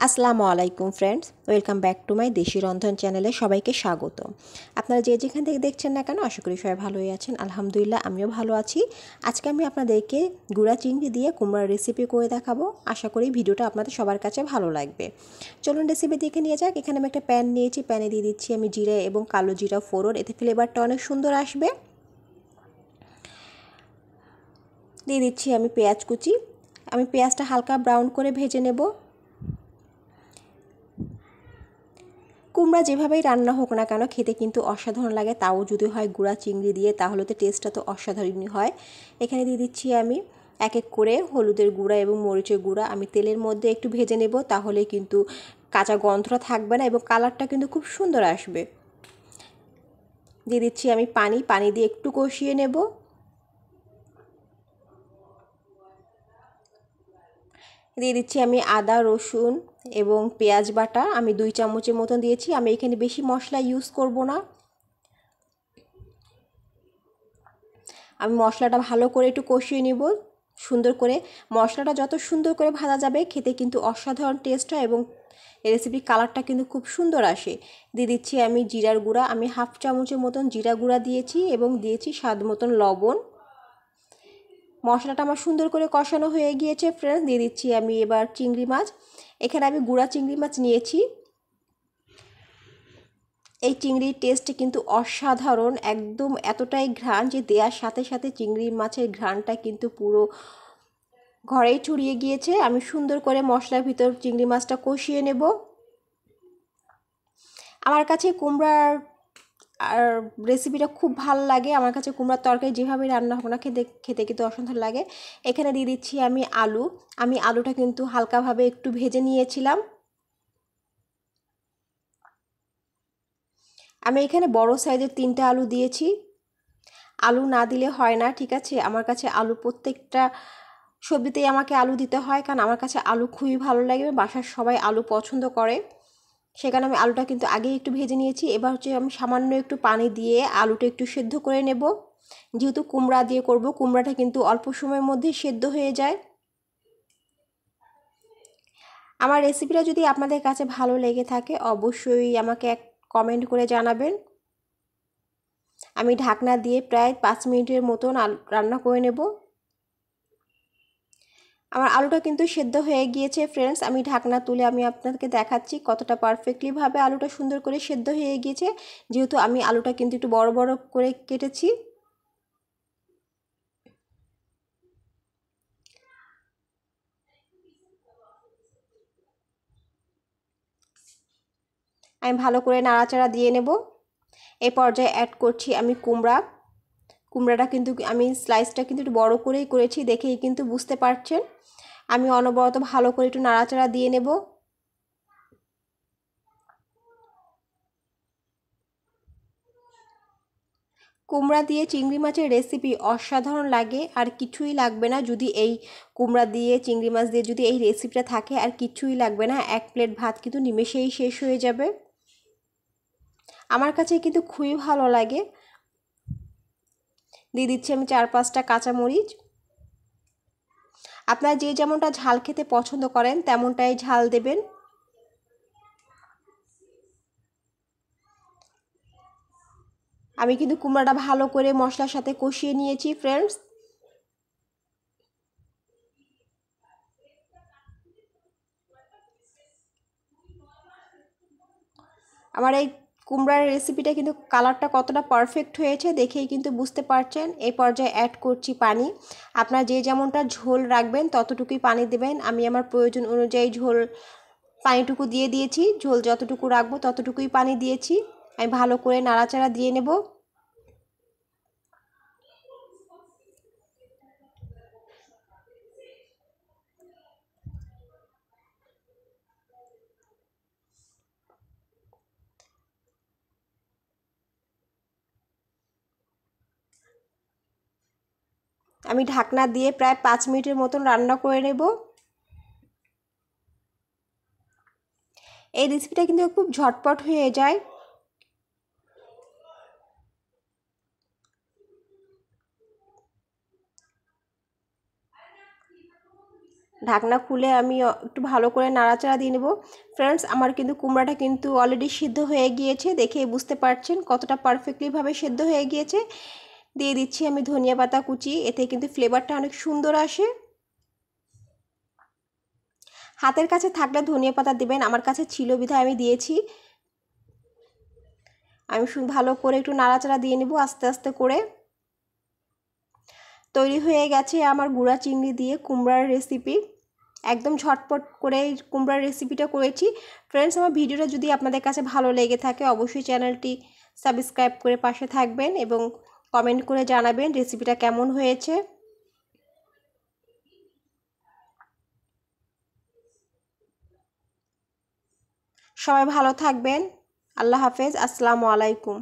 আসসালামু আলাইকুম friends, welcome back to my দেশি রন্ধন চ্যানেলে সবাইকে স্বাগত। আপনারা যে যেখান থেকে দেখছেন না কেন, আশা করি সবাই ভালোই আছেন। আলহামদুলিল্লাহ, আমিও ভালো আছি। আজকে আমি আপনাদেরকে গুঁড়া চিংড়ি দিয়ে কুমড়ার রেসিপি করে দেখাবো। আশা করি ভিডিওটা আপনাদের সবার কাছে ভালো লাগবে। চলুন রেসিপি দেখে নিয়ে যাক। এখানে আমি একটা প্যান নিয়েছি, প্যানে দিয়ে দিচ্ছি আমি জিরা এবং কালো জিরা ফোড়ন, এতে ফ্লেভারটা অনেক সুন্দর আসবে। দিয়ে দিচ্ছি আমি পেঁয়াজ কুচি। আমি পেঁয়াজটা হালকা ব্রাউন করে ভেজে নেব। কুমড়া যেভাবেই রান্না হোক না কেন খেতে কিন্তু অসাধারণ লাগে, তাও যদি হয় গুঁড়া চিংড়ি দিয়ে, তাহলে তো টেস্টটা তো অসাধারণই হয়। এখানে দিয়ে দিচ্ছি আমি এক এক করে হলুদের গুঁড়া এবং মরিচের গুঁড়া। আমি তেলের মধ্যে একটু ভেজে নেব, তাহলে কিন্তু কাঁচা গন্ধটা থাকবে না এবং কালারটা কিন্তু খুব সুন্দর আসবে। দিয়ে দিচ্ছি আমি পানি দিয়ে একটু কষিয়ে নেব। দিয়ে দিচ্ছি আমি আদা রসুন এবং পেঁয়াজ বাটা, আমি 2 চামচের মতন দিয়েছি। আমি এখানে বেশি মশলা ইউজ করব না। আমি মশলাটা ভালো করে একটু কষিয়ে নিব সুন্দর করে। মশলাটা যত সুন্দর করে ভাজা যাবে খেতে কিন্তু অসাধারণ টেস্ট হয় এবং এই রেসিপির কালারটা কিন্তু খুব সুন্দর আসে। দিয়ে দিচ্ছি আমি জিরার গুঁড়া, আমি 1/2 চামচের মতন জিরা গুঁড়া দিয়েছি এবং দিয়েছি স্বাদ মতন লবণ। মশলাটা আমার সুন্দর করে কষানো হয়ে গিয়েছে ফ্রেন্ডস। দিয়ে দিচ্ছি আমি এবার চিংড়ি মাছ। এখানে আমি গুঁড়া চিংড়ি মাছ নিয়েছি। এই চিংড়ির টেস্ট কিন্তু অসাধারণ, একদম এতটাই ঘ্রাণ যে দেওয়ার সাথে সাথে চিংড়ি মাছের ঘ্রাণটা কিন্তু পুরো ঘরেই ছড়িয়ে গিয়েছে। আমি সুন্দর করে মশলার ভিতর চিংড়ি মাছটা কষিয়ে নেব। আমার কাছে কুমড়ার আর রেসিপিটা খুব ভালো লাগে। আমার কাছে কুমড়ার তরকারি যেভাবে রান্না হোক না খেতে খেতে কিন্তু অসাধারণ লাগে। এখানে দিয়ে দিচ্ছি আমি আলু। আমি আলুটা কিন্তু হালকাভাবে একটু ভেজে নিয়েছিলাম। আমি এখানে বড় সাইজের 3টা আলু দিয়েছি। আলু না দিলে হয় না, ঠিক আছে। আমার কাছে আলু প্রত্যেকটা সবজিতেই আমাকে আলু দিতে হয়, কারণ আমার কাছে আলু খুবই ভালো লাগে। বাসার সবাই আলু পছন্দ করে, সেখানে আমি আলুটা কিন্তু আগেই একটু ভেজে নিয়েছি। এবার হচ্ছে আমি সামান্য একটু পানি দিয়ে আলুটা একটু সেদ্ধ করে নেব। যেহেতু কুমড়া দিয়ে করব, কুমড়াটা কিন্তু অল্প সময়ের মধ্যেই সেদ্ধ হয়ে যায়। আমার রেসিপিটা যদি আপনাদের কাছে ভালো লেগে থাকে, অবশ্যই আমাকে এক কমেন্ট করে জানাবেন। আমি ঢাকনা দিয়ে প্রায় 5 মিনিটের মতন রান্না করে নেব। আমার আলুটা কিন্তু সেদ্ধ হয়ে গিয়েছে ফ্রেন্ডস। আমি ঢাকনা তুলে আমি আপনাদেরকে দেখাচ্ছি কতটা পারফেক্টলিভাবে আলুটা সুন্দর করে সেদ্ধ হয়ে গিয়েছে। যেহেতু আমি আলুটা কিন্তু একটু বড় বড় করে কেটেছি। আমি ভালো করে নাড়াচাড়া দিয়ে নেব। এই পর্যায়ে অ্যাড করছি আমি কুমড়া। কুমড়াটা কিন্তু আমি স্লাইসটা কিন্তু একটু বড় করেই করেছি, দেখেই কিন্তু বুঝতে পারছেন। আমি অনবরত ভালো করে একটু নাড়াচাড়া দিয়ে নেব। কুমড়া দিয়ে চিংড়ি মাছের রেসিপি অসাধারণ লাগে, আর কিছুই লাগবে না। যদি এই কুমড়া দিয়ে চিংড়ি মাছ দিয়ে যদি এই রেসিপিটা থাকে, আর কিছুই লাগবে না। 1 প্লেট ভাত কিন্তু নিমেষেই শেষ হয়ে যাবে। আমার কাছে কিন্তু খুবই ভালো লাগে। দিয়ে দিচ্ছি আমি 4-5টা কাঁচামরিচ। আপনারা যে যেমনটা ঝাল খেতে পছন্দ করেন তেমনটাই ঝাল দেবেন। আমি কিন্তু কুমড়াটা ভালো করে মশলার সাথে কষিয়ে নিয়েছি ফ্রেন্ডস। আমার এই কুমড়ার রেসিপিটা কিন্তু কালারটা কতটা পারফেক্ট হয়েছে দেখেই কিন্তু বুঝতে পারছেন। এই পর্যায়ে অ্যাড করছি পানি। আপনারা যে যেমনটা ঝোল রাখবেন ততটুকুই পানি দেবেন। আমি আমার প্রয়োজন অনুযায়ী পানিটুকু দিয়ে দিয়েছি। ঝোল যতটুকু রাখবো ততটুকুই পানি দিয়েছি। আমি ভালো করে নাড়াচাড়া দিয়ে নেব। আমি ঢাকনা দিয়ে প্রায় 5 মিনিটের মতন রান্না করে নেব। এই রেসিপিটা কিন্তু খুব ঝটপট হয়ে যায়। ঢাকনা খুলে আমি একটু ভালো করে নাড়াচাড়া দিয়ে নেব। ফ্রেন্ডস, আমার কিন্তু কুমড়াটা কিন্তু অলরেডি সিদ্ধ হয়ে গিয়েছে, দেখেই বুঝতে পারছেন কতটা পারফেক্টলিভাবে সিদ্ধ হয়ে গিয়েছে। দিয়ে দিচ্ছি আমি ধনিয়া পাতা কুচি, এতে কিন্তু ফ্লেভারটা অনেক সুন্দর আসে। হাতের কাছে থাকলে ধনিয়া পাতা দিবেন, আমার কাছে ছিল বিধায় আমি দিয়েছি। আমি ভালো করে একটু নাড়াচাড়া দিয়ে নেব আস্তে আস্তে করে। তৈরি হয়ে গেছে আমার গুঁড়া চিংড়ি দিয়ে কুমড়ার রেসিপি। একদম ঝটপট করে কুমড়ার রেসিপিটা করেছি। ফ্রেন্ডস, আমার ভিডিওটা যদি আপনাদের কাছে ভালো লেগে থাকে অবশ্যই চ্যানেলটি সাবস্ক্রাইব করে পাশে থাকবেন এবং কমেন্ট করে জানাবেন রেসিপিটা কেমন হয়েছে। সবাই ভালো থাকবেন। আল্লাহ হাফেজ। আসসালামু আলাইকুম।